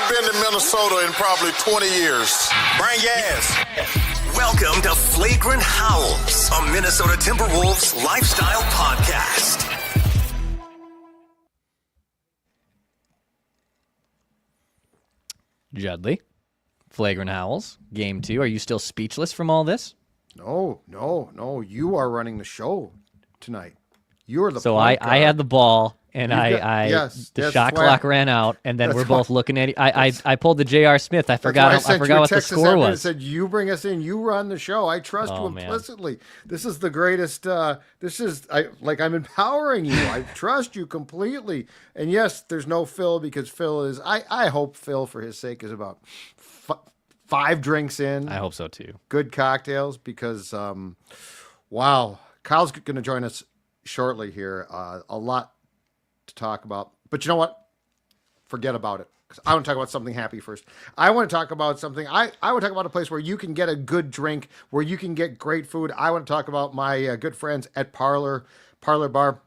been to Minnesota in probably 20 years. Bring gas. Welcome to Flagrant Howls, a Minnesota Timberwolves lifestyle podcast. Judd, Flagrant Howls, Game 2. Are you still speechless from all this? No. You are running the show tonight. You're the So I had the ball, and the shot clock ran out, and then we're both looking at it. I pulled the J.R. Smith. I forgot what the score was. I said, you bring us in. You run the show. I trust you implicitly. Man. This is the greatest. I'm empowering you. I trust you completely. And yes, there's no Phil because Phil is. I hope Phil, for his sake, is about 5 drinks in. I hope so too. Good cocktails because, wow, Kyle's going to join us shortly here. A lot to talk about, but you know what? Forget about it. Because I want to talk about something happy first. I want to talk about something. I want to talk about a place where you can get a good drink, where you can get great food. I want to talk about my good friends at Parlor Bar.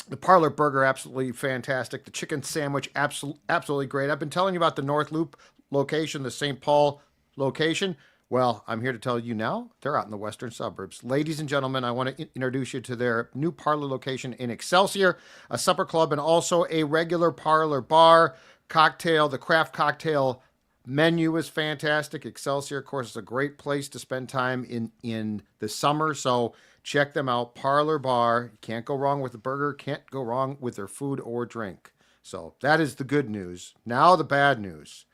The Parlor Burger, absolutely fantastic. The chicken sandwich, absolutely great. I've been telling you about the North Loop location, the St. Paul location. Well, I'm here to tell you now, they're out in the western suburbs. Ladies and gentlemen, I want to introduce you to their new Parlor location in Excelsior, a supper club, and also a regular Parlor Bar. The craft cocktail menu is fantastic. Excelsior, of course, is a great place to spend time in the summer, so check them out. Parlor Bar. You can't go wrong with the burger, can't go wrong with their food or drink. So that is the good news. Now the bad news.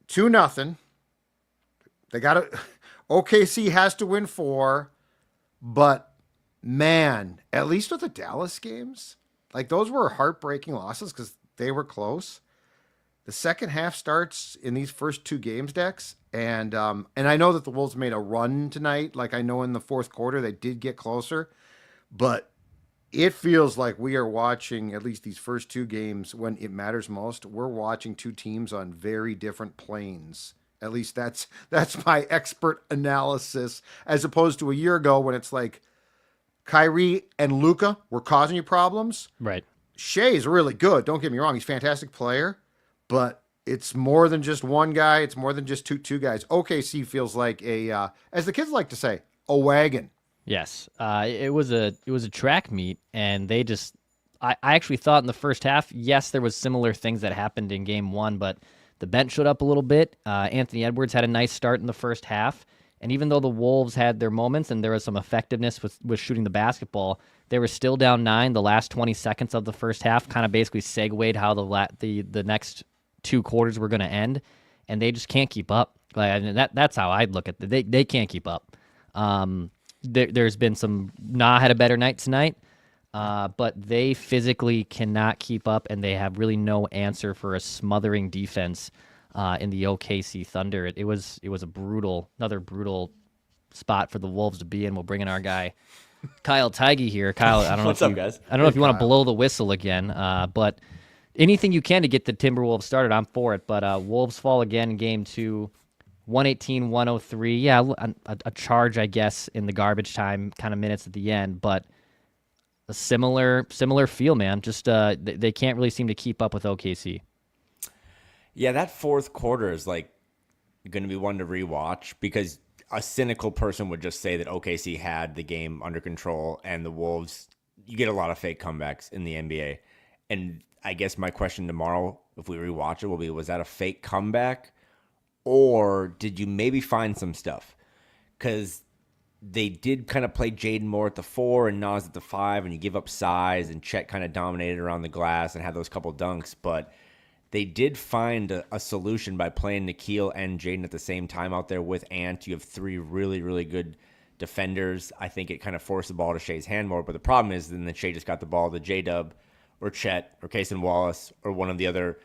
2-0. They got to. OKC has to win 4, but man, at least with the Dallas games, like those were heartbreaking losses because they were close. The second half starts in these first 2 games, Dex, and I know that the Wolves made a run tonight. Like I know in the fourth quarter they did get closer, but it feels like we are watching at least these first 2 games when it matters most. We're watching 2 teams on very different planes. At least that's my expert analysis, as opposed to a year ago when it's like Kyrie and Luka were causing you problems. Right. Shea's really good. Don't get me wrong. He's a fantastic player, but it's more than just one guy. It's more than just two guys. OKC feels like as the kids like to say, a wagon. Yes. It was a track meet, and they just, I actually thought in the first half, yes, there was similar things that happened in game 1, but the bench showed up a little bit. Anthony Edwards had a nice start in the first half. And even though the Wolves had their moments and there was some effectiveness with shooting the basketball, they were still down 9. The last 20 seconds of the first half kind of basically segued how the next 2 quarters were going to end. And they just can't keep up. That's how I'd look at it. They can't keep up. There's been some, had a better night tonight. But they physically cannot keep up, and they have really no answer for a smothering defense in the OKC Thunder. It was another brutal spot for the Wolves to be in. We'll bring in our guy, Kyle Tigey here. Kyle, I don't know. What's up, guys? I don't know if you want to blow the whistle again, but anything you can to get the Timberwolves started, I'm for it. But Wolves fall again in game 2, 118-103. Yeah, a charge, I guess, in the garbage time kind of minutes at the end, but a similar feel, man. Just they can't really seem to keep up with OKC. Yeah, that fourth quarter is like going to be one to rewatch because a cynical person would just say that OKC had the game under control and the Wolves, you get a lot of fake comebacks in the NBA. And I guess my question tomorrow, if we rewatch it, will be, was that a fake comeback or did you maybe find some stuff? Because they did kind of play Jaden more at the 4 and Nas at the 5, and you give up size, and Chet kind of dominated around the glass and had those couple dunks. But they did find a solution by playing Nikhil and Jaden at the same time out there with Ant. You have 3 really, really good defenders. I think it kind of forced the ball to Shea's hand more. But the problem is then Shea just got the ball to J-Dub or Chet or Cason Wallace or one of the other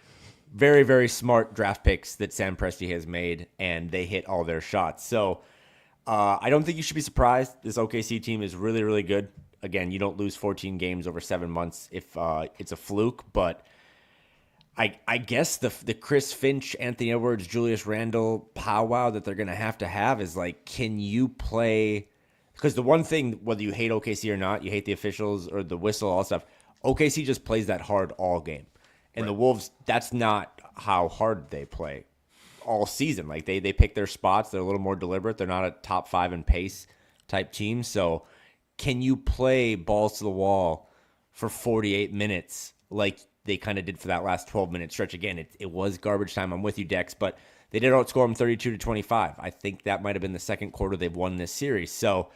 very, very smart draft picks that Sam Presti has made, and they hit all their shots. So I don't think you should be surprised. This OKC team is really, really good. Again, you don't lose 14 games over 7 months if it's a fluke. But I guess the Chris Finch, Anthony Edwards, Julius Randle powwow that they're going to have is like, can you play? Because the one thing, whether you hate OKC or not, you hate the officials or the whistle, all stuff, OKC just plays that hard all game. And The Wolves, that's not how hard they play all season. Like they pick their spots. They're a little more deliberate. They're not a top 5 in pace type team. So can you play balls to the wall for 48 minutes like they kind of did for that last 12-minute stretch? Again, it was garbage time. I'm with you, Dex, but they did outscore them 32-25. I think that might have been the second quarter they've won this series. So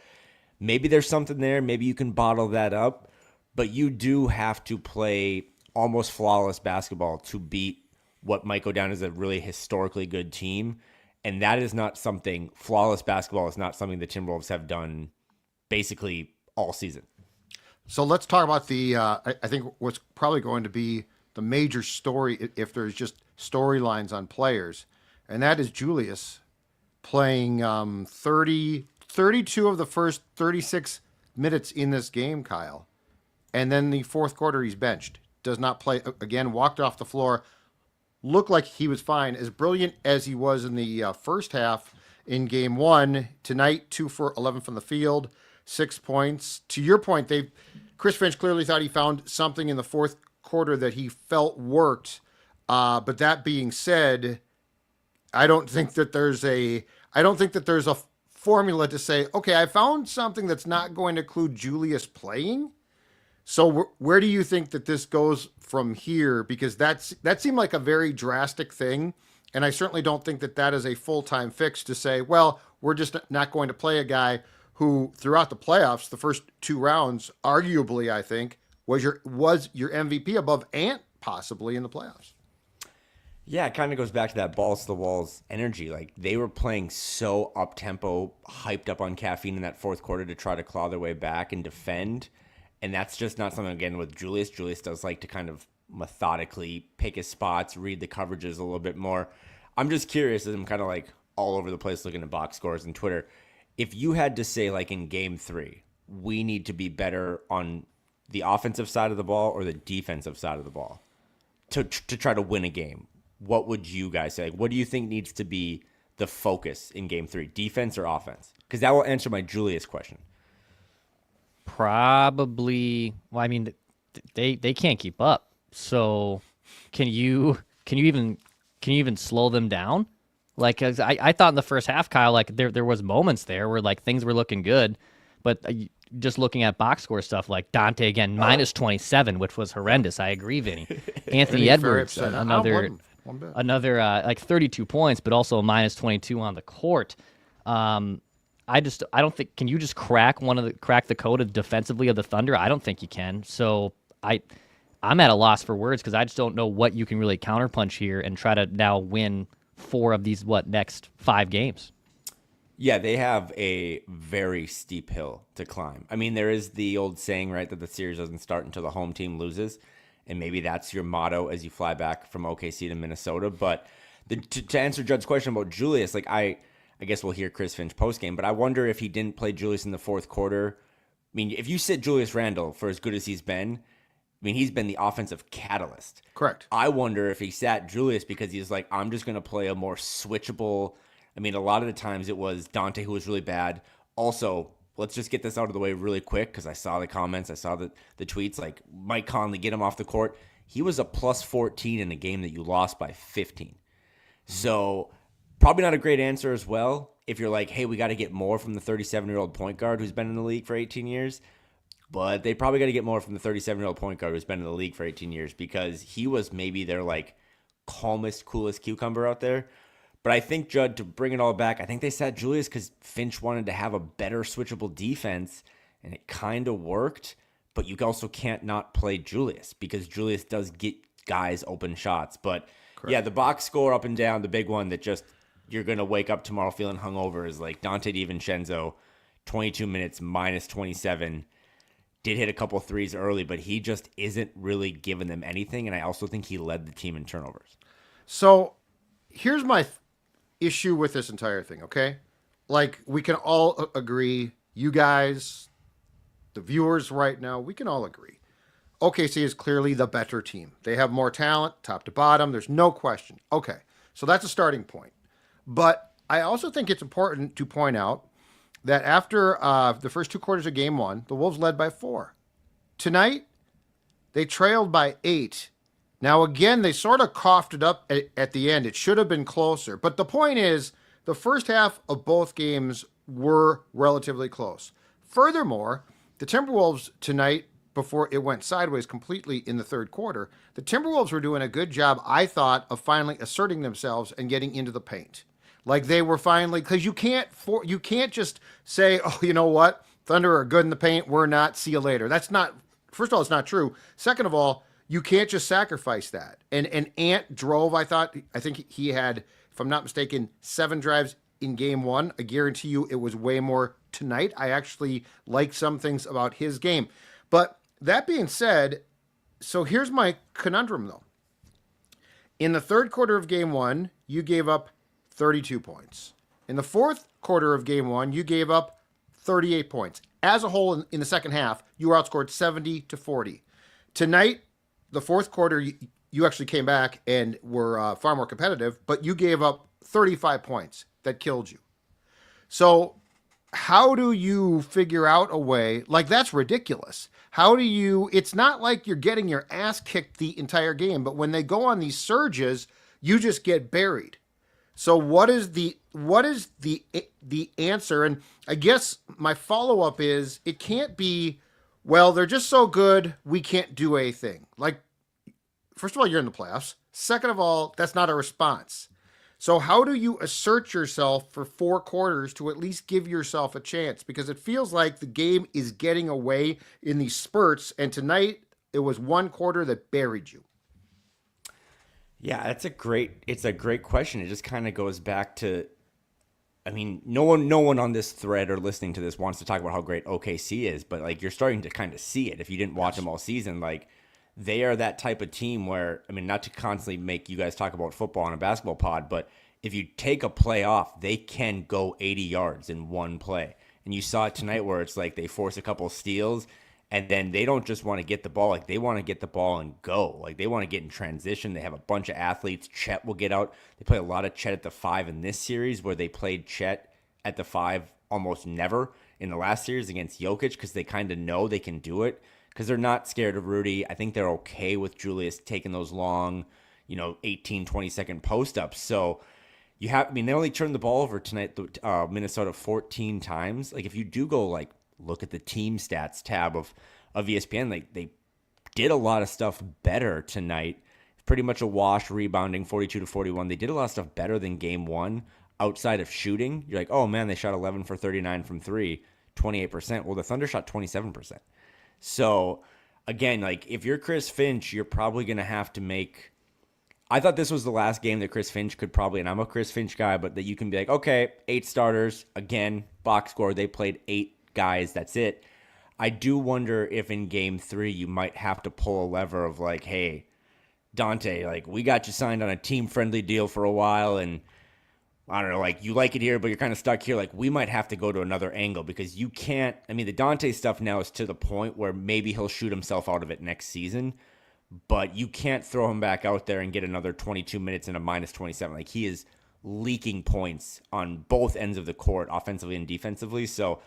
maybe there's something there. Maybe you can bottle that up, but you do have to play almost flawless basketball to beat what might go down as a really historically good team. And that is not something, flawless basketball is not something the Timberwolves have done basically all season. So let's talk about I think what's probably going to be the major story if there's just storylines on players, and that is Julius playing 32 of the first 36 minutes in this game, Kyle. And then the fourth quarter, he's benched. Does not play again, walked off the floor. Looked like he was fine. As brilliant as he was in the first half in game one, tonight, 2 for 11 from the field, 6 points. To your point, Chris Finch clearly thought he found something in the fourth quarter that he felt worked. But that being said, I don't think that there's a formula to say, okay, I found something that's not going to include Julius playing. So where do you think that this goes from here? Because that seemed like a very drastic thing. And I certainly don't think that is a full-time fix to say, well, we're just not going to play a guy who throughout the playoffs, the first 2 rounds, arguably, I think, was your MVP above Ant possibly in the playoffs. Yeah, it kind of goes back to that balls to the walls energy. Like they were playing so up-tempo, hyped up on caffeine in that fourth quarter to try to claw their way back and defend. And that's just not something, again, with Julius. Julius does like to kind of methodically pick his spots, read the coverages a little bit more. I'm just curious, as I'm kind of like all over the place looking at box scores and Twitter. If you had to say, like in game 3, we need to be better on the offensive side of the ball or the defensive side of the ball to try to win a game, what would you guys say? Like, what do you think needs to be the focus in game 3, defense or offense? Because that will answer my Julius question. Probably. Well, I mean, they can't keep up. So, can you even slow them down? Like, I thought in the first half, Kyle, like there was moments there where like things were looking good, but just looking at box score stuff, like Dante again minus 27, which was horrendous. I agree, Vinny. Anthony Edwards another like 32 points, but also minus 22 on the court. I don't think, can you just crack the code of defensively of the Thunder? I don't think you can. So I'm at a loss for words because I just don't know what you can really counterpunch here and try to now win 4 of these next 5 games. Yeah, they have a very steep hill to climb. I mean, there is the old saying, right, that the series doesn't start until the home team loses, and maybe that's your motto as you fly back from OKC to Minnesota. But to answer Judd's question about Julius, like I guess we'll hear Chris Finch postgame, but I wonder if he didn't play Julius in the fourth quarter. I mean, if you sit Julius Randle for as good as he's been, I mean, he's been the offensive catalyst. Correct. I wonder if he sat Julius because he's like, I'm just going to play a more switchable. I mean, a lot of the times it was Dante who was really bad. Also, let's just get this out of the way really quick because I saw the comments. I saw the tweets. Like, Mike Conley, get him off the court. He was a plus 14 in a game that you lost by 15. So probably not a great answer as well if you're like, hey, we got to get more from the 37-year-old point guard who's been in the league for 18 years. But they probably got to get more from the 37-year-old point guard who's been in the league for 18 years because he was maybe their like calmest, coolest cucumber out there. But I think, Judd, to bring it all back, I think they sat Julius because Finch wanted to have a better switchable defense, and it kind of worked. But you also can't not play Julius because Julius does get guys open shots. But correct. Yeah, the box score up and down, the big one that just you're going to wake up tomorrow feeling hungover is like Dante DiVincenzo, 22 minutes, minus 27. Did hit a couple threes early, but he just isn't really giving them anything. And I also think he led the team in turnovers. So here's my issue with this entire thing, okay? Like, we can all agree, you guys, the viewers right now, we can all agree. OKC is clearly the better team. They have more talent, top to bottom. There's no question. Okay, so that's a starting point. But I also think it's important to point out that after the first 2 quarters of game 1, the Wolves led by 4. Tonight, they trailed by 8 Now, again, they sort of coughed it up at the end. It should have been closer. But the point is, the first half of both games were relatively close. Furthermore, the Timberwolves tonight, before it went sideways completely in the third quarter, the Timberwolves were doing a good job, I thought, of finally asserting themselves and getting into the paint. Like they were finally, because you can't just say, oh, you know what, Thunder are good in the paint, we're not, see you later. That's not, first of all, it's not true. Second of all, you can't just sacrifice that. And Ant drove, I think he had, if I'm not mistaken, 7 drives in game 1. I guarantee you it was way more tonight. I actually like some things about his game. But that being said, so here's my conundrum though. In the third quarter of game 1, you gave up 32 points. In the fourth quarter of game 1, you gave up 38 points. As a whole, in the second half, you were outscored 70-40. Tonight, the fourth quarter, you actually came back and were far more competitive, but you gave up 35 points that killed you. So how do you figure out a way, like that's ridiculous. It's not like you're getting your ass kicked the entire game, but when they go on these surges, you just get buried. So what is the answer? And I guess my follow-up is it can't be, well, they're just so good, we can't do a thing. Like, first of all, you're in the playoffs. Second of all, that's not a response. So how do you assert yourself for 4 quarters to at least give yourself a chance? Because it feels like the game is getting away in these spurts, and tonight it was 1 quarter that buried you. Yeah, it's a great question. It just kind of goes back to, I mean, no one on this thread or listening to this wants to talk about how great OKC is, but like you're starting to kind of see it. If you didn't watch them all season, like they are that type of team where, I mean, not to constantly make you guys talk about football on a basketball pod, but if you take a play off, they can go 80 yards in one play. And you saw it tonight where it's like they force a couple steals and then they don't just want to get the ball. Like they want to get the ball and go. Like they want to get in transition. They have a bunch of athletes. Chet will get out. They play a lot of Chet at the 5 in this series where they played Chet at the 5 almost never in the last series against Jokic because they kind of know they can do it because they're not scared of Rudy. I think they're okay with Julius taking those long, 18, 20-second post-ups. So they only turned the ball over tonight, Minnesota 14 times. Like if you do go like look at the team stats tab of ESPN, like they did a lot of stuff better tonight. Pretty much a wash, rebounding 42-41. They did a lot of stuff better than game 1 outside of shooting. You're like, oh man, they shot 11 for 39 from 3, 28%. Well, the Thunder shot 27%. So again, like if you're Chris Finch, you're probably going to have to make, I thought this was the last game that Chris Finch could probably, and I'm a Chris Finch guy, but that you can be like, okay, 8 starters, again, box score, they played 8 guys, that's it. I do wonder if in game 3 you might have to pull a lever of like, hey, Dante, like we got you signed on a team-friendly deal for a while, and I don't know, like you like it here, but you're kind of stuck here. Like we might have to go to another angle because you can't, I mean, the Dante stuff now is to the point where maybe he'll shoot himself out of it next season, but you can't throw him back out there and get another 22 minutes and a minus 27. Like he is leaking points on both ends of the court, offensively and defensively. So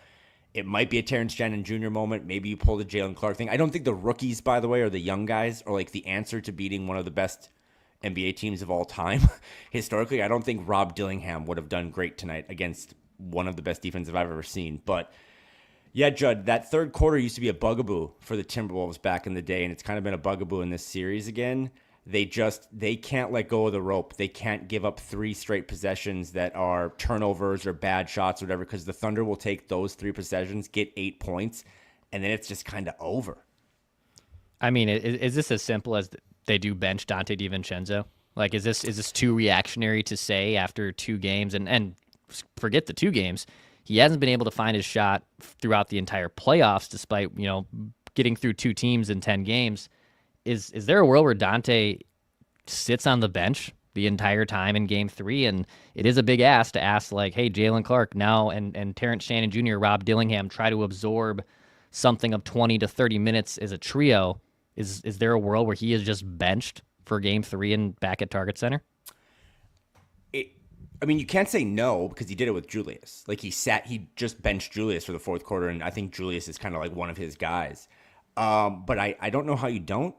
it might be a Terrence Shannon Jr. moment. Maybe you pull the Jalen Clark thing. I don't think the rookies, by the way, or the young guys are like the answer to beating one of the best NBA teams of all time. Historically, I don't think Rob Dillingham would have done great tonight against one of the best defenses I've ever seen. But yeah, Judd, that third quarter used to be a bugaboo for the Timberwolves back in the day, and it's kind of been a bugaboo in this series again. They can't let go of the rope. They can't give up 3 straight possessions that are turnovers or bad shots or whatever, because the Thunder will take those 3 possessions, get 8 points, and then it's just kind of over. I mean, is this as simple as they do bench Dante DiVincenzo? Like, is this too reactionary to say after 2 games? And forget the 2 games. He hasn't been able to find his shot throughout the entire playoffs, despite, getting through 2 teams in 10 games. Is there a world where Dante sits on the bench the entire time in game 3? And it is a big ask to ask, like, hey, Jalen Clark now and Terrence Shannon Jr., Rob Dillingham try to absorb something of 20 to 30 minutes as a trio. Is there a world where he is just benched for game 3 and back at Target Center? You can't say no because he did it with Julius. Like he just benched Julius for the fourth quarter, and I think Julius is kind of like one of his guys. But I don't know how you don't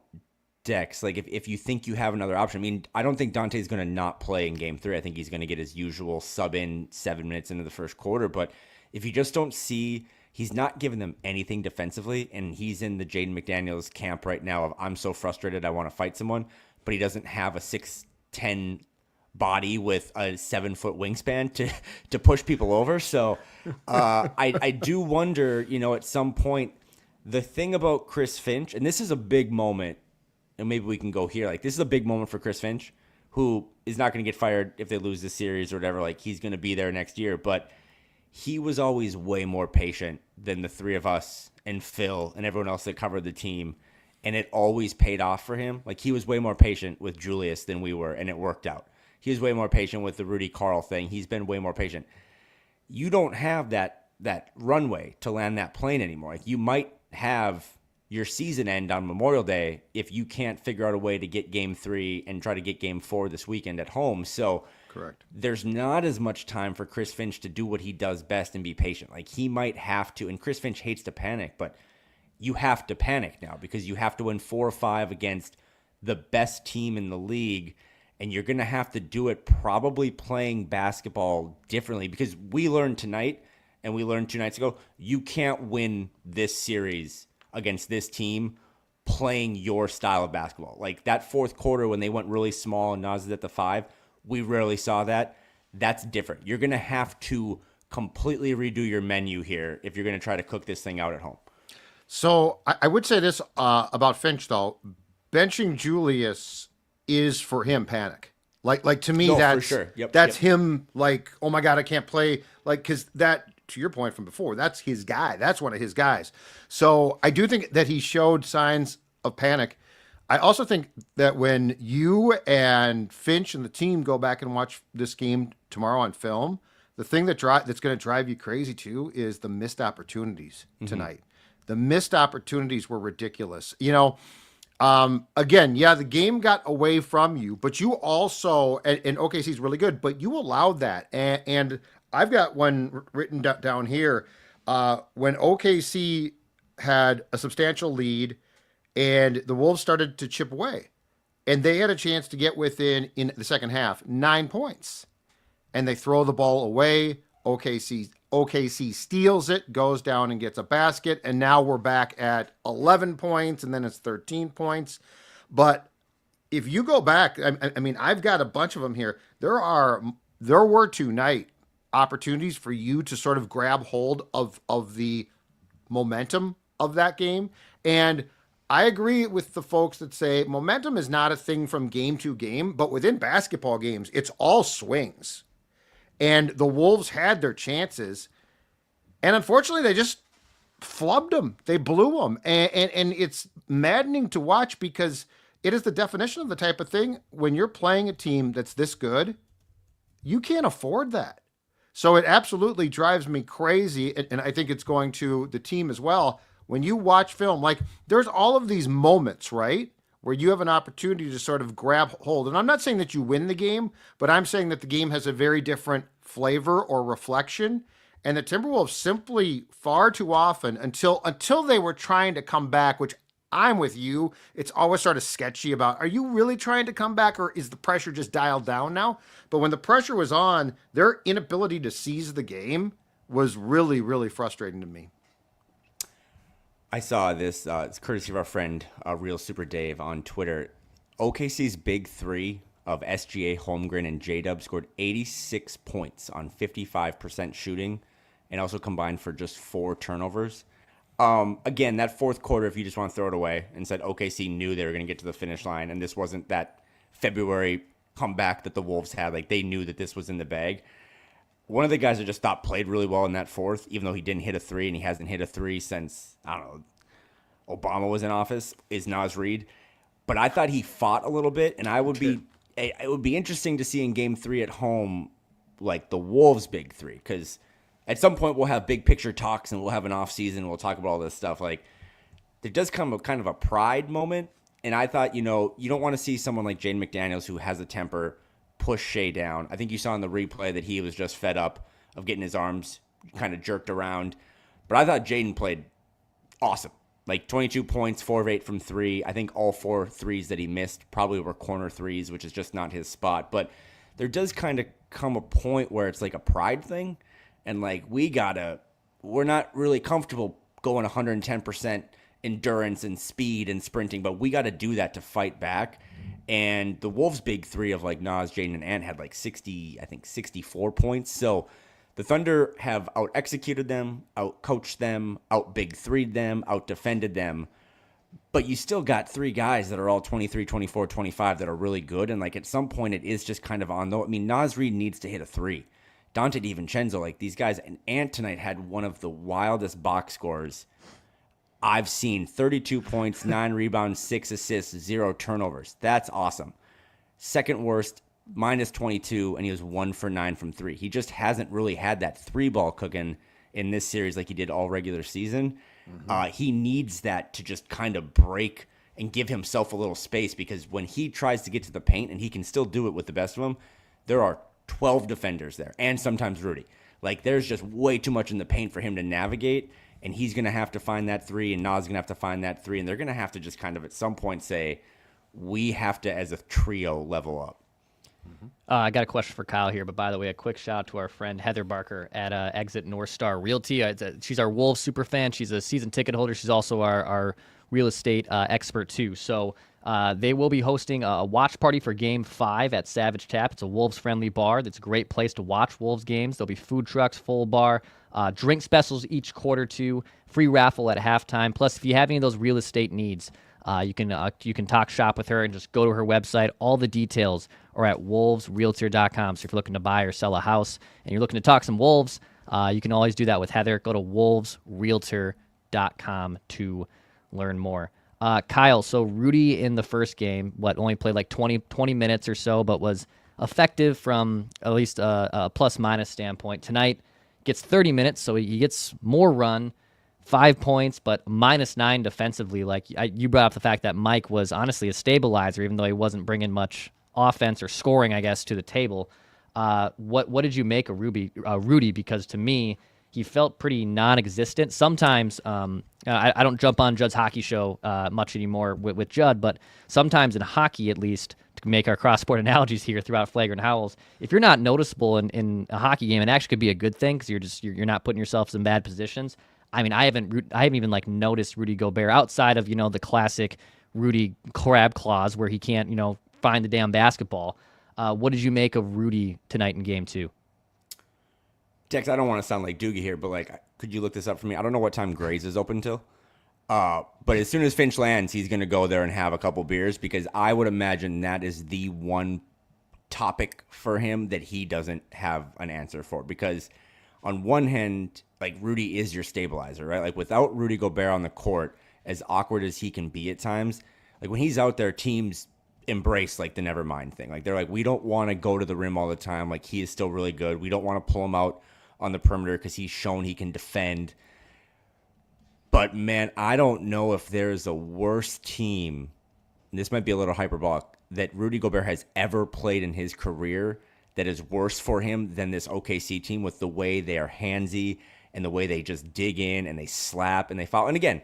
Dex, like if you think you have another option, I mean, I don't think Dante's going to not play in game 3. I think he's going to get his usual sub in 7 minutes into the first quarter. But if you just don't see, he's not giving them anything defensively, and he's in the Jaden McDaniels camp right now of I'm so frustrated, I want to fight someone, but he doesn't have a 6'10" body with a 7-foot wingspan to push people over. So I do wonder, at some point, the thing about Chris Finch, and this is a big moment, and maybe we can go here. Like, this is a big moment for Chris Finch, who is not going to get fired if they lose this series or whatever. Like, he's going to be there next year. But he was always way more patient than the three of us and Phil and everyone else that covered the team. And it always paid off for him. Like, he was way more patient with Julius than we were, and it worked out. He was way more patient with the Rudy Carl thing. He's been way more patient. You don't have that runway to land that plane anymore. Like, you might have your season end on Memorial Day if you can't figure out a way to get game 3 and try to get game 4 this weekend at home. So correct. There's not as much time for Chris Finch to do what he does best and be patient. Like, he might have to, and Chris Finch hates to panic, but you have to panic now because you have to win 4 or 5 against the best team in the league, and you're going to have to do it probably playing basketball differently, because we learned tonight and we learned 2 nights ago, you can't win this series against this team playing your style of basketball. Like, that fourth quarter when they went really small and Nas is at the 5, we rarely saw that. That's different. You're going to have to completely redo your menu here if you're going to try to cook this thing out at home. So I would say this about Finch, though. Benching Julius is for him panic. Like to me, that's for sure. Yep, that's him. Like, oh my God, I can't play. Like, because that, to your point from before, that's his guy. That's one of his guys. So I do think that he showed signs of panic. I also think that when you and Finch and the team go back and watch this game tomorrow on film, the thing that's going to drive you crazy too is the missed opportunities tonight. The missed opportunities were ridiculous. Again, yeah, the game got away from you, but you also, and OKC's really good, but you allowed that. And I've got one written down here. When OKC had a substantial lead and the Wolves started to chip away, and they had a chance to get within, in the second half, 9 points, and they throw the ball away. OKC steals it, goes down and gets a basket, and now we're back at 11 points, and then it's 13 points. But if you go back, I mean, I've got a bunch of them here. There were tonight opportunities for you to sort of grab hold of the momentum of that game. And I agree with the folks that say momentum is not a thing from game to game, but within basketball games, it's all swings. And the Wolves had their chances, and unfortunately, they just flubbed them. They blew them, and it's maddening to watch because it is the definition of the type of thing when you're playing a team that's this good, you can't afford that. So it absolutely drives me crazy, and I think it's going to the team as well. When you watch film, like, there's all of these moments, right, where you have an opportunity to sort of grab hold. And I'm not saying that you win the game, but I'm saying that the game has a very different flavor or reflection. And the Timberwolves simply far too often, until they were trying to come back, which I'm with you, it's always sort of sketchy about, are you really trying to come back, or is the pressure just dialed down now? But when the pressure was on, their inability to seize the game was really, really frustrating to me. I saw this, it's courtesy of our friend, Real Super Dave on Twitter. OKC's big 3 of SGA, Holmgren, and J-Dub scored 86 points on 55% shooting, and also combined for just 4 turnovers. Again, that fourth quarter, if you just want to throw it away and said OKC knew they were going to get to the finish line, and this wasn't that February comeback that the Wolves had. Like, they knew that this was in the bag. One of the guys I just thought played really well in that fourth, even though he didn't hit a 3, and he hasn't hit a 3 since, I don't know, Obama was in office, is Naz Reid. But I thought he fought a little bit, and it would be interesting to see in game 3 at home, like the Wolves' big 3, because at some point we'll have big picture talks and we'll have an off season. We'll talk about all this stuff. Like, there does come a kind of a pride moment. And I thought, you don't want to see someone like Jaden McDaniels, who has a temper, push Shea down. I think you saw in the replay that he was just fed up of getting his arms kind of jerked around. But I thought Jaden played awesome. Like 22 points, 4 of 8 from 3. I think all 4 threes that he missed probably were corner threes, which is just not his spot. But there does kind of come a point where it's like a pride thing. And like we're not really comfortable going 110% endurance and speed and sprinting, but we got to do that to fight back. And the Wolves' big three of like Nas, Jaden, and Ant had like 64 points. So the Thunder have out-executed them, out-coached them, out-big three'd them, out-defended them. But you still got 3 guys that are all 23, 24, 25 that are really good. And like at some point it is just kind of on though. I mean, Nas Reed needs to hit a 3. Dante DiVincenzo, like these guys, and Ant tonight had one of the wildest box scores I've seen. 32 points, 9 rebounds, 6 assists, 0 turnovers. That's awesome. Second worst, minus 22, and he was 1 for 9 from 3. He just hasn't really had that 3-ball cooking in this series like he did all regular season. He needs that to just kind of break and give himself a little space, because when he tries to get to the paint, and he can still do it with the best of them, there are 12 defenders there, and sometimes Rudy. Like, there's just way too much in the paint for him to navigate, and he's going to have to find that 3, and Nas is going to have to find that 3, and they're going to have to just kind of at some point say, we have to, as a trio, level up. I got a question for Kyle here, but by the way, a quick shout out to our friend Heather Barker at Exit North Star Realty. She's our Wolves super fan. She's a season ticket holder. She's also our real estate expert too. So they will be hosting a watch party for Game 5 at Savage Tap. It's a Wolves-friendly bar. That's a great place to watch Wolves games. There'll be food trucks, full bar, drink specials each quarter too, free raffle at halftime. Plus, if you have any of those real estate needs, you can talk shop with her and just go to her website. All the details are at wolvesrealtor.com. So if you're looking to buy or sell a house and you're looking to talk some Wolves, you can always do that with Heather. Go to wolvesrealtor.com to learn more. Kyle, so Rudy in the first game, only played like 20 minutes or so, but was effective from at least a plus-minus standpoint. Tonight gets 30 minutes, so he gets more run. 5 points, but -9 defensively. Like you brought up the fact that Mike was honestly a stabilizer, even though he wasn't bringing much offense or scoring, I guess, to the table. What did you make of Rudy? Because to me, he felt pretty non-existent. Sometimes I don't jump on Judd's hockey show much anymore with Judd, but sometimes in hockey, at least, to make our cross-sport analogies here throughout Flagrant Howls, if you're not noticeable in a hockey game, it actually could be a good thing because you're not putting yourself in bad positions. I mean, I haven't even like noticed Rudy Gobert outside of, the classic Rudy crab claws where he can't, find the damn basketball. What did you make of Rudy tonight in Game 2? Dex, I don't want to sound like Doogie here, but like, could you look this up for me? I don't know what time Gray's is open till. But as soon as Finch lands, he's going to go there and have a couple beers, because I would imagine that is the one topic for him that he doesn't have an answer for. Because on one hand, like, Rudy is your stabilizer, right? Like, without Rudy Gobert on the court, as awkward as he can be at times, like, when he's out there, teams embrace, like, the never mind thing. Like, they're like, we don't want to go to the rim all the time. Like, he is still really good. We don't want to pull him out on the perimeter because he's shown he can defend. But, man, I don't know if there's a worse team, and this might be a little hyperbolic, that Rudy Gobert has ever played in his career that is worse for him than this OKC team, with the way they are handsy and the way they just dig in and they slap and they foul. And again,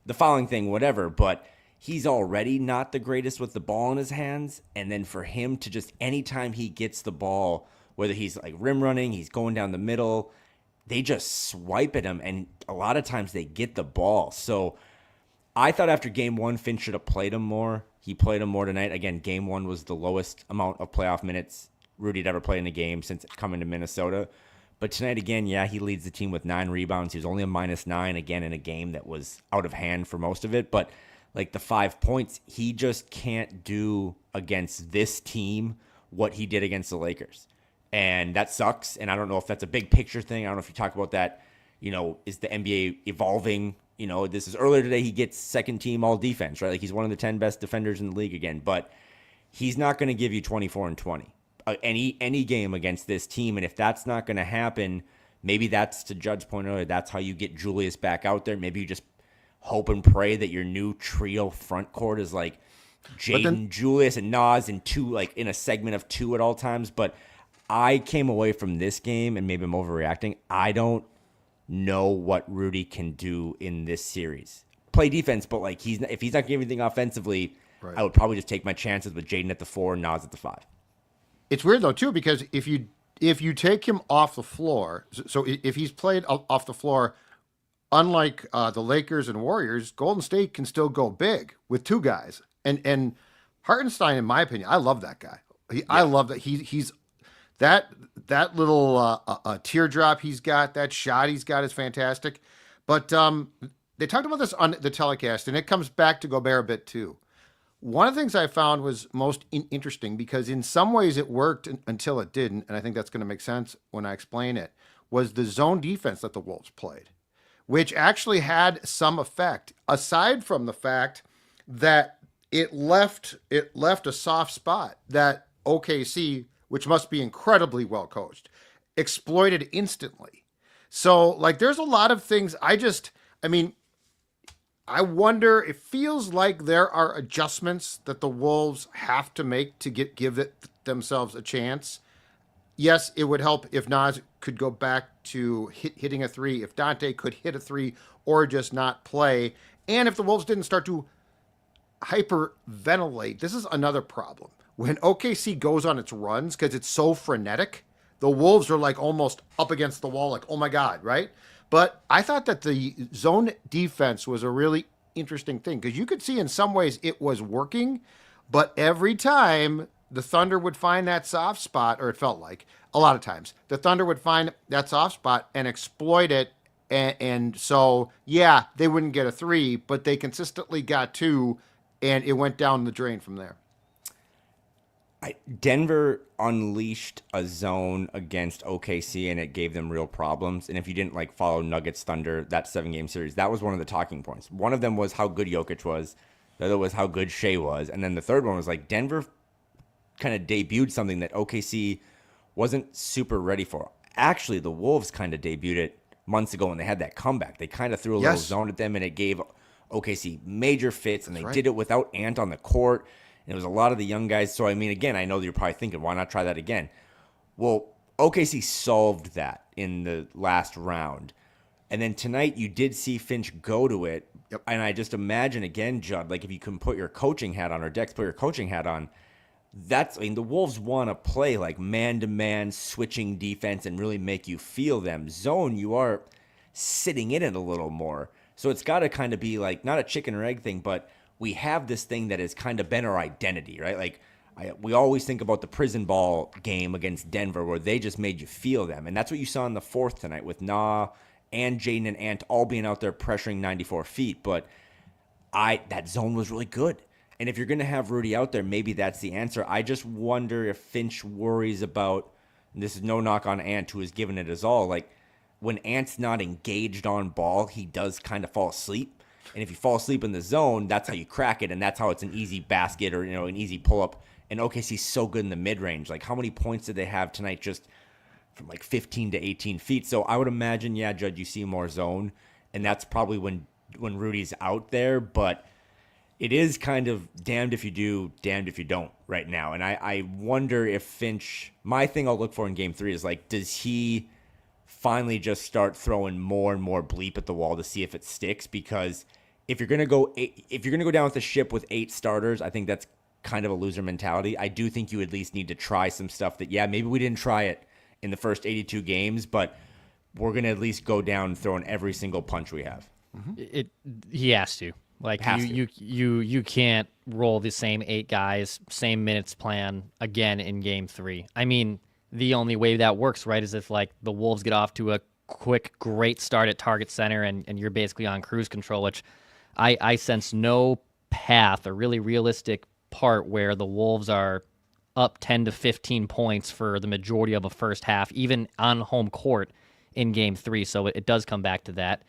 the fouling thing, whatever, but he's already not the greatest with the ball in his hands. And then for him to just, anytime he gets the ball, whether he's like rim running, he's going down the middle, they just swipe at him. And a lot of times they get the ball. So I thought after Game 1, Finch should have played him more. He played him more tonight. Again, Game 1 was the lowest amount of playoff minutes Rudy'd ever played in a game since coming to Minnesota. But tonight, again, yeah, he leads the team with 9 rebounds. He was only a -9, again, in a game that was out of hand for most of it. But, like, the 5 points, he just can't do against this team what he did against the Lakers. And that sucks. And I don't know if that's a big picture thing. I don't know if you talk about that, is the NBA evolving? This is earlier today, he gets second team all defense, right? Like, he's one of the 10 best defenders in the league again. But he's not going to give you 24 and 20. Any game against this team. And if that's not going to happen, maybe that's, to Judd's point earlier, that's how you get Julius back out there. Maybe you just hope and pray that your new trio front court is like Jaden, Julius, and Nas in in a segment of 2 at all times. But I came away from this game, and maybe I'm overreacting, I don't know what Rudy can do in this series. play defense, but like if he's not giving anything offensively, Right. I would probably just take my chances with Jaden at the 4, Nas at the 5. It's weird though too, because if you take him off the floor, so if he's played off the floor, unlike the Lakers and Warriors, Golden State can still go big with two guys. And Hartenstein, in my opinion, I love that guy. I love that he's that little teardrop he's got, that shot he's got is fantastic. But they talked about this on the telecast, and it comes back to Gobert a bit too. One of the things I found was most interesting, because in some ways it worked until it didn't, and I think that's going to make sense when I explain it, was the zone defense that the Wolves played, which actually had some effect, aside from the fact that it left a soft spot that OKC, which must be incredibly well coached, exploited instantly. So, like, there's a lot of things. I wonder, it feels like there are adjustments that the Wolves have to make to give themselves a chance. Yes, it would help if Nas could go back to hitting a 3, if Dante could hit a 3 or just not play, and if the Wolves didn't start to hyperventilate. This is another problem. When OKC goes on its runs, because it's so frenetic, the Wolves are like almost up against the wall, like, oh my God, right? But I thought that the zone defense was a really interesting thing, because you could see in some ways it was working, but every time the Thunder would find that soft spot, or it felt like a lot of times, the Thunder would find that soft spot and exploit it. And so, yeah, they wouldn't get a 3, but they consistently got 2, and it went down the drain from there. Denver unleashed a zone against OKC, and it gave them real problems. And if you didn't like follow Nuggets Thunder, that 7-game series, that was one of the talking points. One of them was how good Jokic was. The other was how good Shea was. And then the third one was like Denver kind of debuted something that OKC wasn't super ready for. Actually, the Wolves kind of debuted it months ago when they had that comeback. They kind of threw a little zone at them, and it gave OKC major fits, and they did it without Ant on the court. And it was a lot of the young guys. So, I mean, again, I know that you're probably thinking, why not try that again? Well, OKC solved that in the last round. And then tonight you did see Finch go to it. Yep. And I just imagine, again, Judd, like if you can put your coaching hat on, or Dex put your coaching hat on, the Wolves want to play like man-to-man switching defense and really make you feel them. Zone, you are sitting in it a little more. So it's got to kind of be like, not a chicken or egg thing, but we have this thing that has kind of been our identity, right? Like we always think about the prison ball game against Denver where they just made you feel them. And that's what you saw in the fourth tonight with Na and Jaden and Ant all being out there pressuring 94 feet. But that zone was really good. And if you're going to have Rudy out there, maybe that's the answer. I just wonder if Finch worries about, and this is no knock on Ant, who has given it his all, like when Ant's not engaged on ball, he does kind of fall asleep. And if you fall asleep in the zone, that's how you crack it, and that's how it's an easy basket or an easy pull-up. And OKC's so good in the mid-range. Like, how many points did they have tonight just from like 15 to 18 feet? So I would imagine, yeah, Judd, you see more zone, and that's probably when Rudy's out there. But it is kind of damned if you do, damned if you don't right now. And I wonder if Finch, my thing I'll look for in Game 3 is, like, does he finally just start throwing more and more bleep at the wall to see if it sticks? Because if you're gonna go down with the ship with 8 starters, I think that's kind of a loser mentality. I do think you at least need to try some stuff that, yeah, maybe we didn't try it in the first 82 games, but we're gonna at least go down throwing every single punch we have. He has to. Like you can't roll the same 8 guys, same minutes plan again in Game 3. I mean, the only way that works, right, is if like the Wolves get off to a quick, great start at target center and you're basically on cruise control, which I sense no path or really realistic part where the Wolves are up 10 to 15 points for the majority of a first half, even on home court in Game 3. So it does come back to that.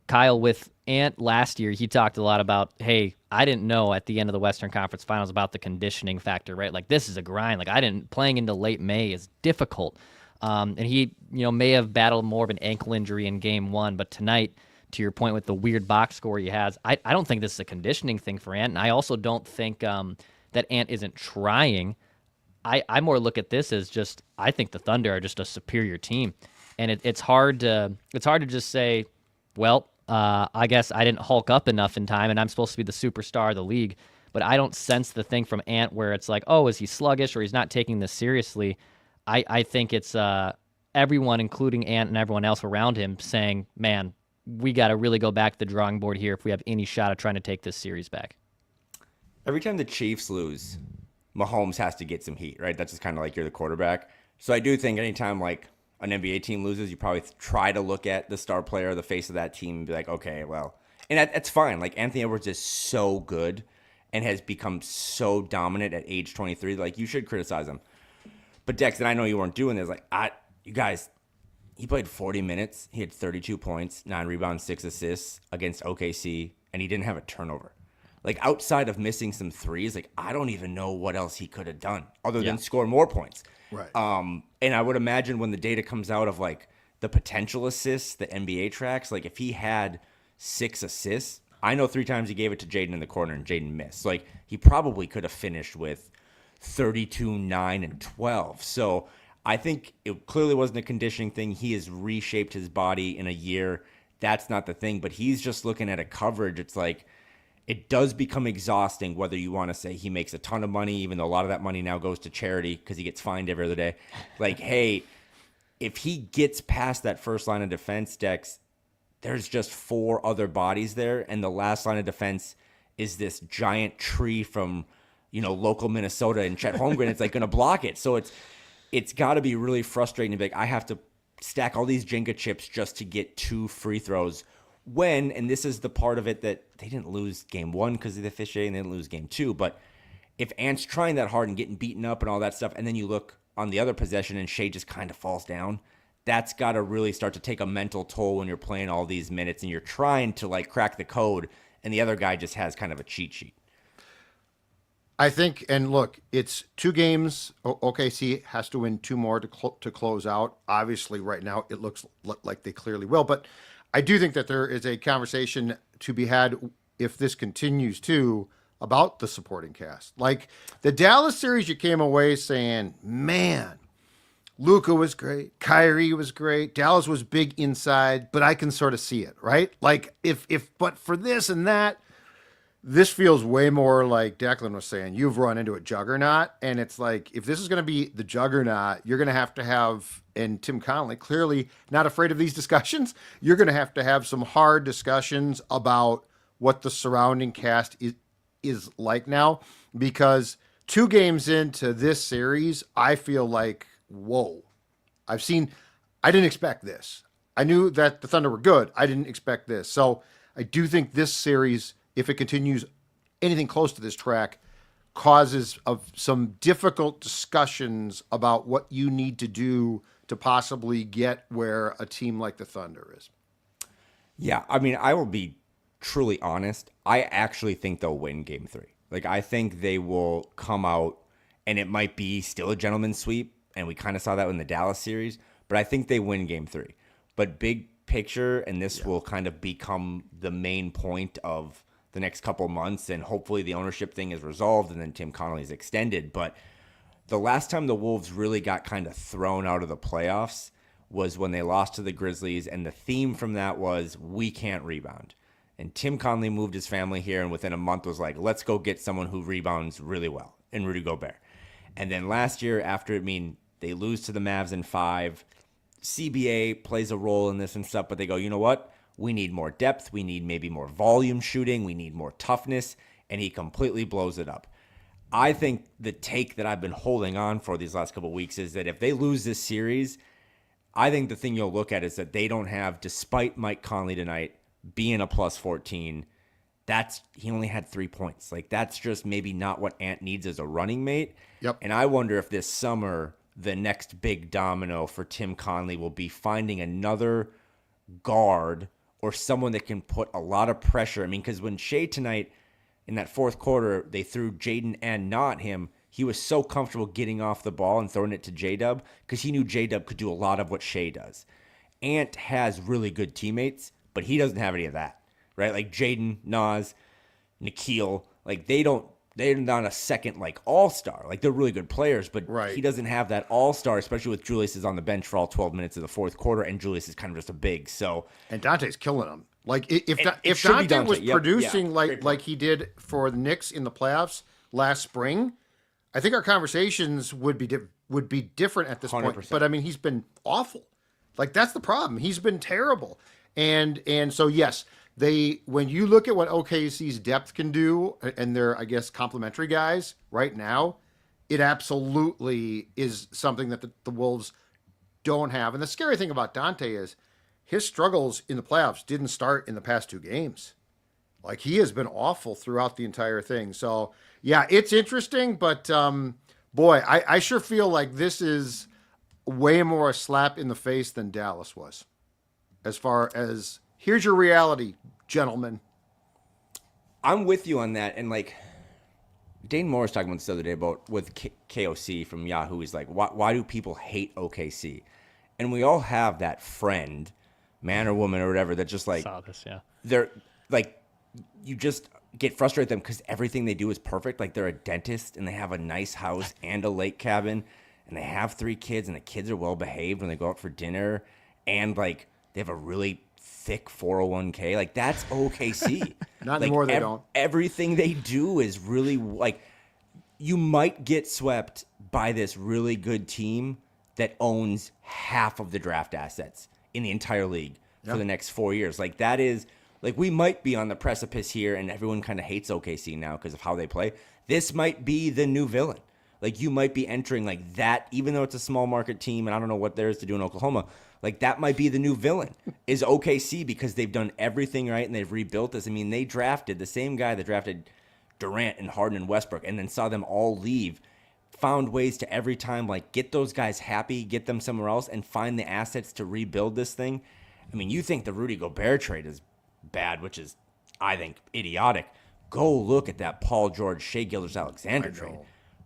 Kyle, with Ant last year, he talked a lot about, hey, I didn't know at the end of the Western Conference Finals about the conditioning factor, right? Like, this is a grind. Like, playing into late May is difficult. And he, may have battled more of an ankle injury in Game 1, but tonight, to your point with the weird box score he has, I don't think this is a conditioning thing for Ant, and I also don't think that Ant isn't trying. I more look at this as just, I think the Thunder are just a superior team, and it's hard to just say, well, I guess I didn't hulk up enough in time, and I'm supposed to be the superstar of the league. But I don't sense the thing from Ant where it's like, oh, is he sluggish or he's not taking this seriously? I think it's everyone, including Ant and everyone else around him, saying, man, we got to really go back to the drawing board here if we have any shot of trying to take this series back. Every time the Chiefs lose, Mahomes has to get some heat, right? That's just kind of like you're the quarterback. So I do think anytime like an NBA team loses, you probably try to look at the star player, the face of that team, and be like, okay, well, and that's fine. Like Anthony Edwards is so good and has become so dominant at age 23. Like you should criticize him. But Dex, and I know you weren't doing this. Like you guys, he played 40 minutes. He had 32 points, 9 rebounds, 6 assists against OKC, and he didn't have a turnover. Like outside of missing some threes, like I don't even know what else he could have done other than score more points. Right. And I would imagine when the data comes out of like the potential assists, the NBA tracks, like if he had 6 assists, I know 3 times he gave it to Jaden in the corner and Jaden missed. Like he probably could have finished with 32, 9, and 12. So I think it clearly wasn't a conditioning thing. He has reshaped his body in a year. That's not the thing. But he's just looking at a coverage. It's like it does become exhausting whether you want to say he makes a ton of money, even though a lot of that money now goes to charity because he gets fined every other day. Like, hey, if he gets past that first line of defense, Dex, there's just 4 other bodies there. And the last line of defense is this giant tree from, local Minnesota and Chet Holmgren. It's like going to block it. So it's got to be really frustrating to be like, I have to stack all these Jenga chips just to get 2 free throws and this is the part of it that they didn't lose game 1 because of the officiating, they didn't lose game 2. But if Ant's trying that hard and getting beaten up and all that stuff, and then you look on the other possession and Shea just kind of falls down, that's got to really start to take a mental toll when you're playing all these minutes and you're trying to like crack the code and the other guy just has kind of a cheat sheet. I think, and look, it's 2 games. OKC has to win 2 more to close out. Obviously, right now, it looks like they clearly will. But I do think that there is a conversation to be had if this continues too about the supporting cast. Like the Dallas series, you came away saying, man, Luka was great. Kyrie was great. Dallas was big inside, but I can sort of see it, right? Like but for this and that, this feels way more like Declan was saying, you've run into a juggernaut. And it's like, if this is going to be the juggernaut, you're going to have, and Tim Connelly, clearly not afraid of these discussions, you're going to have some hard discussions about what the surrounding cast is like now. Because 2 games into this series, I feel like, whoa, I didn't expect this. I knew that the Thunder were good. I didn't expect this. So I do think this series, if it continues anything close to this track, causes of some difficult discussions about what you need to do to possibly get where a team like the Thunder is. Yeah, I mean, I will be truly honest. I actually think they'll win game 3. Like, I think they will come out, and it might be still a gentleman's sweep, and we kind of saw that in the Dallas series, but I think they win game 3. But big picture, and this will kind of become the main point of the next couple months, and hopefully the ownership thing is resolved and then Tim Connelly's extended. But the last time the Wolves really got kind of thrown out of the playoffs was when they lost to the Grizzlies, and the theme from that was, we can't rebound. And Tim Connelly moved his family here, and within a month was like, let's go get someone who rebounds really well, in Rudy Gobert. And then last year, they lose to the Mavs in 5. CBA plays a role in this and stuff, but they go, you know what? We need more depth. We need maybe more volume shooting. We need more toughness. And he completely blows it up. I think the take that I've been holding on for these last couple of weeks is that if they lose this series, I think the thing you'll look at is that they don't have, despite Mike Conley tonight being a plus 14, he only had 3 points. Like, that's just maybe not what Ant needs as a running mate. Yep. And I wonder if this summer the next big domino for Tim Connelly will be finding another guard or someone that can put a lot of pressure. I mean, because when Shea tonight in that 4th quarter, they threw Jaden and not him, he was so comfortable getting off the ball and throwing it to J-Dub because he knew J-Dub could do a lot of what Shea does. Ant has really good teammates, but he doesn't have any of that, right? Like Jaden, Nas, Nikhil, like they're not a second like all-star. Like, they're really good players, but he doesn't have that all-star, especially with Julius is on the bench for all 12 minutes of the 4th quarter, and Julius is kind of just a big. So, and Dante's killing him. Like if should be Dante was Dante. Yep. producing Yeah. Great like point. he did for the Knicks in the playoffs last spring, I think our conversations would be different at this point. 100%. But I mean, he's been awful. Like that's the problem. He's been terrible. And so yes, when you look at what OKC's depth can do, and they're I guess complementary guys right now, it absolutely is something that the Wolves don't have. And the scary thing about Dante is his struggles in the playoffs didn't start in the past 2 games. Like he has been awful throughout the entire thing. So yeah, it's interesting, but boy, I sure feel like this is way more a slap in the face than Dallas was. As far as here's your reality, gentlemen. I'm with you on that. And like Dane Moore was talking about this the other day about with KOC from Yahoo. He's like, why do people hate OKC? And we all have that friend, man or woman or whatever, that just like, Saw this, yeah. they're like, you just get frustrated with them because everything they do is perfect. Like they're a dentist and they have a nice house and a lake cabin and they have 3 kids and the kids are well behaved when they go out for dinner and like they have a really thick 401k. Like that's OKC. Not like, anymore, they don't. Everything they do is really like you might get swept by this really good team that owns half of the draft assets in the entire league for the next 4 years. Like that is like we might be on the precipice here and everyone kind of hates OKC now because of how they play. This might be the new villain. Like you might be entering like that, even though it's a small market team and I don't know what there is to do in Oklahoma. Like that might be the new villain is OKC because they've done everything right and they've rebuilt this. I mean, they drafted the same guy that drafted Durant and Harden and Westbrook and then saw them all leave, found ways to every time like get those guys happy, get them somewhere else and find the assets to rebuild this thing. I mean, you think the Rudy Gobert trade is bad, which is, I think, idiotic. Go look at that Paul George, Shai Gilgeous-Alexander trade.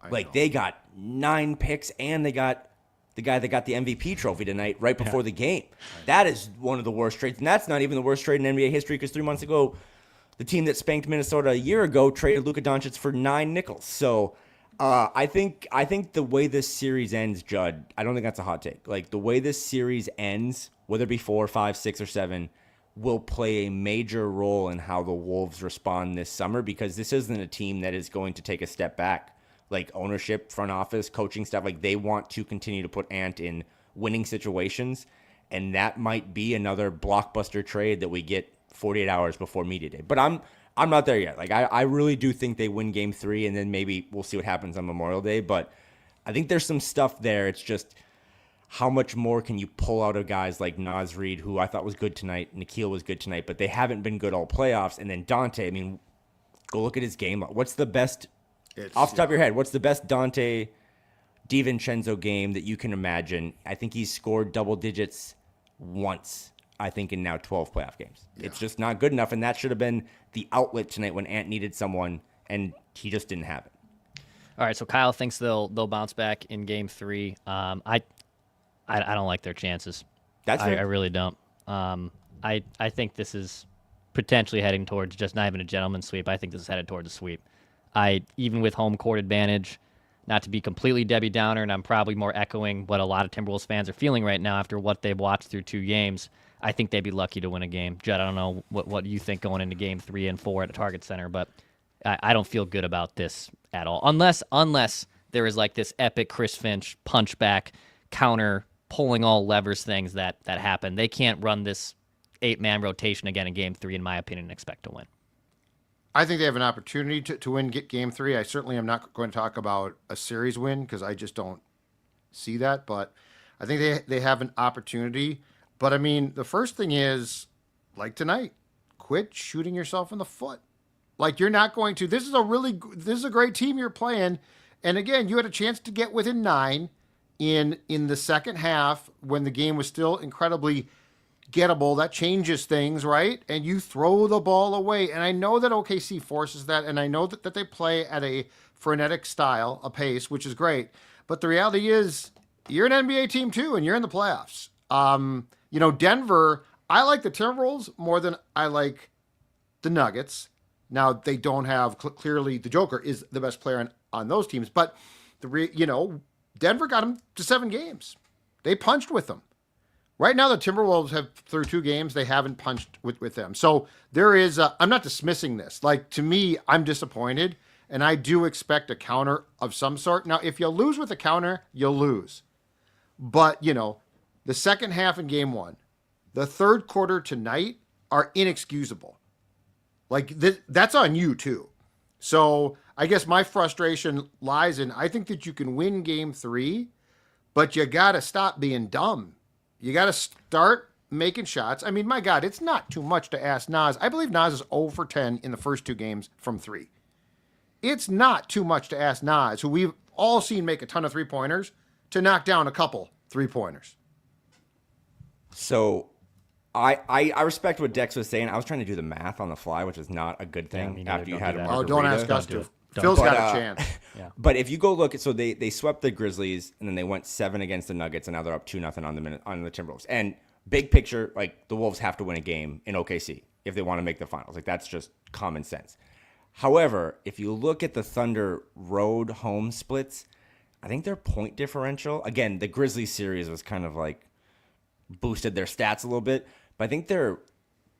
Like they got 9 picks and they got the guy that got the MVP trophy tonight right before the game. That is one of the worst trades. And that's not even the worst trade in NBA history because 3 months ago, the team that spanked Minnesota a year ago traded Luka Doncic for 9 nickels. So I think the way this series ends, Judd, I don't think that's a hot take. Like the way this series ends, whether it be 4, 5, 6, or 7, will play a major role in how the Wolves respond this summer because this isn't a team that is going to take a step back. Like ownership, front office, coaching staff, like they want to continue to put Ant in winning situations. And that might be another blockbuster trade that we get 48 hours before media day. But I'm not there yet. Like I really do think they win game 3 and then maybe we'll see what happens on Memorial Day. But I think there's some stuff there. It's just how much more can you pull out of guys like Naz Reid, who I thought was good tonight, Nikhil was good tonight, but they haven't been good all playoffs. And then Dante, I mean, go look at his game. What's the best, off the top of your head, what's the best Dante DiVincenzo game that you can imagine? I think he's scored double digits once, I think, in now 12 playoff games. Yeah. It's just not good enough, and that should have been the outlet tonight when Ant needed someone, and he just didn't have it. All right, so Kyle thinks they'll bounce back in game 3. I don't like their chances. That's I really don't. I think this is potentially heading towards just not even a gentleman's sweep. I think this is headed towards a sweep. Even with home court advantage, not to be completely Debbie Downer, and I'm probably more echoing what a lot of Timberwolves fans are feeling right now after what they've watched through 2 games. I think they'd be lucky to win a game. Judd, I don't know what you think going into game 3 and 4 at a Target Center, but I don't feel good about this at all. Unless there is like this epic Chris Finch punchback counter pulling all levers things that happen. They can't run this 8-man rotation again in game 3, in my opinion, and expect to win. I think they have an opportunity to win game 3. I certainly am not going to talk about a series win because I just don't see that. But I think they have an opportunity. But I mean, the first thing is, like tonight, quit shooting yourself in the foot. Like you're not going to. This is a great team you're playing. And again, you had a chance to get within 9 in the second half when the game was still incredibly gettable. That changes things, right? And you throw the ball away. And I know that OKC forces that, and I know that they play at a frenetic style, a pace, which is great. But the reality is, you're an NBA team too, and you're in the playoffs. Denver, I like the Timberwolves more than I like the Nuggets. Now, they don't have, clearly, the Joker is the best player on those teams. But, Denver got them to 7 games. They punched with them. Right now, the Timberwolves have, through 2 games, they haven't punched with them. So there is, I'm not dismissing this. Like, to me, I'm disappointed, and I do expect a counter of some sort. Now, if you lose with a counter, you'll lose. But, the second half in game 1, the third quarter tonight are inexcusable. Like, that's on you, too. So I guess my frustration lies in, I think that you can win game 3, but you got to stop being dumb. You got to start making shots. I mean, my God, it's not too much to ask Naz. I believe Naz is 0 for 10 in the first 2 games from 3. It's not too much to ask Naz, who we've all seen make a ton of 3-pointers, to knock down a couple 3-pointers. So I respect what Dex was saying. I was trying to do the math on the fly, which is not a good thing after you had a margarita. Oh, don't ask us to. Phil's got a chance. Yeah. But if you go look, so they swept the Grizzlies, and then they went 7 against the Nuggets, and now they're up 2-0 on the Timberwolves. And big picture, like, the Wolves have to win a game in OKC if they want to make the finals. Like, that's just common sense. However, if you look at the Thunder road home splits, I think their point differential, again, the Grizzlies series was kind of like boosted their stats a little bit, but I think their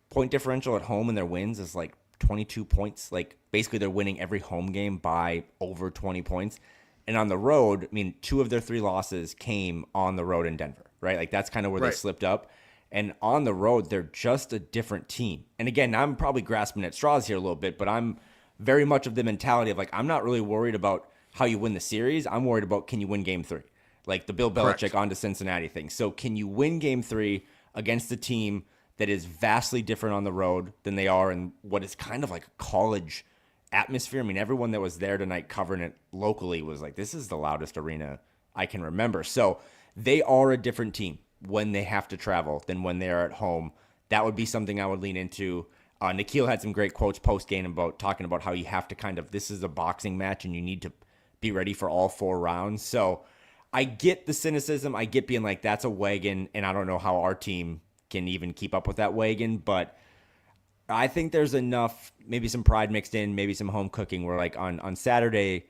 point differential at home and their wins is like 22 points. Like, basically they're winning every home game by over 20 points. And on the road, I mean, 2 of their 3 losses came on the road in Denver, right? Like, that's kind of where they slipped up. And on the road, they're just a different team. And again, I'm probably grasping at straws here a little bit, but I'm very much of the mentality of, like, I'm not really worried about how you win the series. I'm worried about, can you win game 3? Like the Bill Belichick on to Cincinnati thing. So can you win game 3 against a team that is vastly different on the road than they are in what is kind of like a college atmosphere? I mean, everyone that was there tonight covering it locally was like, this is the loudest arena I can remember. So they are a different team when they have to travel than when they are at home. That would be something I would lean into. Nikhil had some great quotes post-game about talking about how you have to kind of, this is a boxing match and you need to be ready for all 4 rounds. So I get the cynicism. I get being like, that's a wagon, and I don't know how our team can even keep up with that wagon. But I think there's enough, maybe some pride mixed in, maybe some home cooking, where like on Saturday,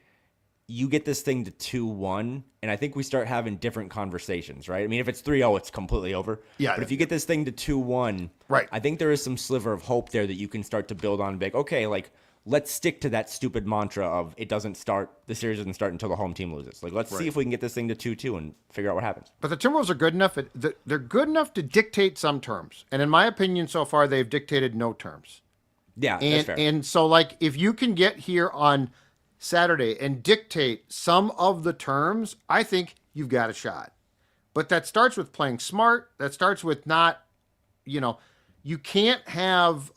you get this thing to 2-1, and I think we start having different conversations, right? I mean, if it's 3-0, it's completely over. Yeah. But if you get this thing to 2-1, right, I think there is some sliver of hope there that you can start to build on and be like, okay, like, let's stick to that stupid mantra of the series doesn't start until the home team loses. Like, let's see if we can get this thing to 2-2 and figure out what happens. But the Timberwolves are good enough. They're good enough to dictate some terms. And in my opinion, so far, they've dictated no terms. Yeah, that's fair. And so, like, if you can get here on Saturday and dictate some of the terms, I think you've got a shot. But that starts with playing smart. That starts with not, you can't have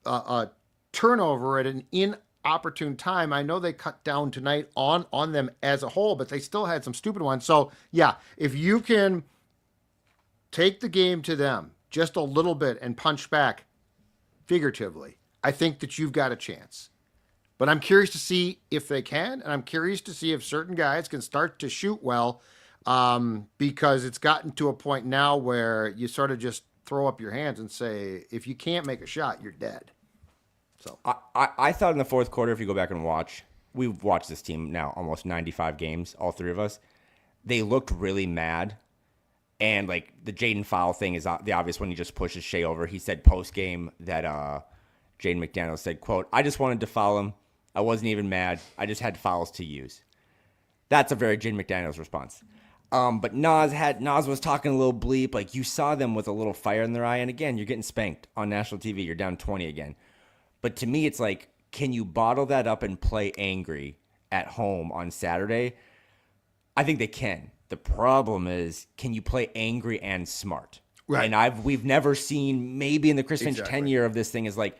a turnover at an inopportune time. I know they cut down tonight on them as a whole, but they still had some stupid ones. So, yeah, if you can take the game to them just a little bit and punch back figuratively, I think that you've got a chance. But I'm curious to see if they can, and I'm curious to see if certain guys can start to shoot well, because it's gotten to a point now where you sort of just throw up your hands and say, if you can't make a shot, you're dead. So I thought in the fourth quarter, if you go back and watch, we've watched this team now almost 95 games, all 3 of us. They looked really mad. And like the Jaden foul thing is the obvious one. He just pushes Shea over. He said post-game that Jaden McDaniels said, quote, "I just wanted to foul him. I wasn't even mad. I just had fouls to use." That's a very Jaden McDaniels response. But Nas was talking a little bleep. Like, you saw them with a little fire in their eye. And again, you're getting spanked on national TV. You're down 20 again. But to me, it's like, can you bottle that up and play angry at home on Saturday? I think they can. The problem is, can you play angry and smart? Right. And we've never seen, maybe in the Chris Finch tenure of this thing, is like,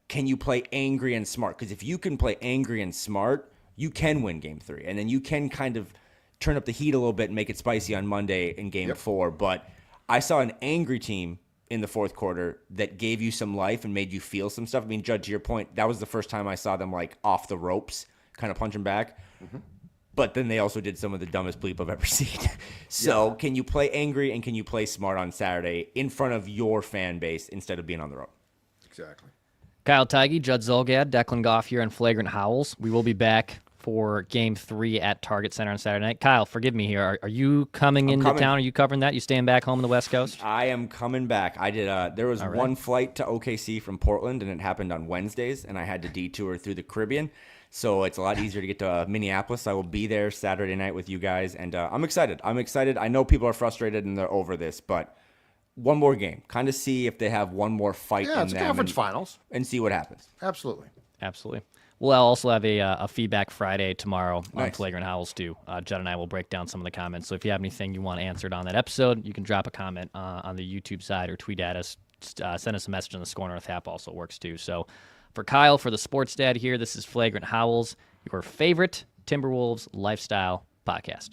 can you play angry and smart? Because if you can play angry and smart, you can win game 3. And then you can kind of turn up the heat a little bit and make it spicy on Monday in game 4. But I saw an angry team in the fourth quarter that gave you some life and made you feel some stuff. I mean, Judd, to your point, that was the first time I saw them like off the ropes, kind of punching back. Mm-hmm. But then they also did some of the dumbest bleep I've ever seen. So can you play angry and can you play smart on Saturday in front of your fan base instead of being on the road? Exactly. Kyle Teige, Judd Zolgad, Declan Goff here on Flagrant Howls. We will be back for Game 3 at Target Center on Saturday night. Kyle, forgive me here. Are you coming into town? Are you covering that? You staying back home on the West Coast? I am coming back. I did. There was one flight to OKC from Portland, and it happened on Wednesdays, and I had to detour through the Caribbean. So it's a lot easier to get to Minneapolis. I will be there Saturday night with you guys, and I'm excited. I know people are frustrated and they're over this, but one more game. Kind of see if they have one more fight in them. Yeah, it's conference finals. And see what happens. Absolutely. We'll also have a Feedback Friday tomorrow on Nice. Flagrant Howls, too. Judd and I will break down some of the comments. So if you have anything you want answered on that episode, you can drop a comment on the YouTube side or tweet at us. Just, send us a message on the Score North app also works, too. So for Kyle, for the Sports Dad here, this is Flagrant Howls, your favorite Timberwolves lifestyle podcast.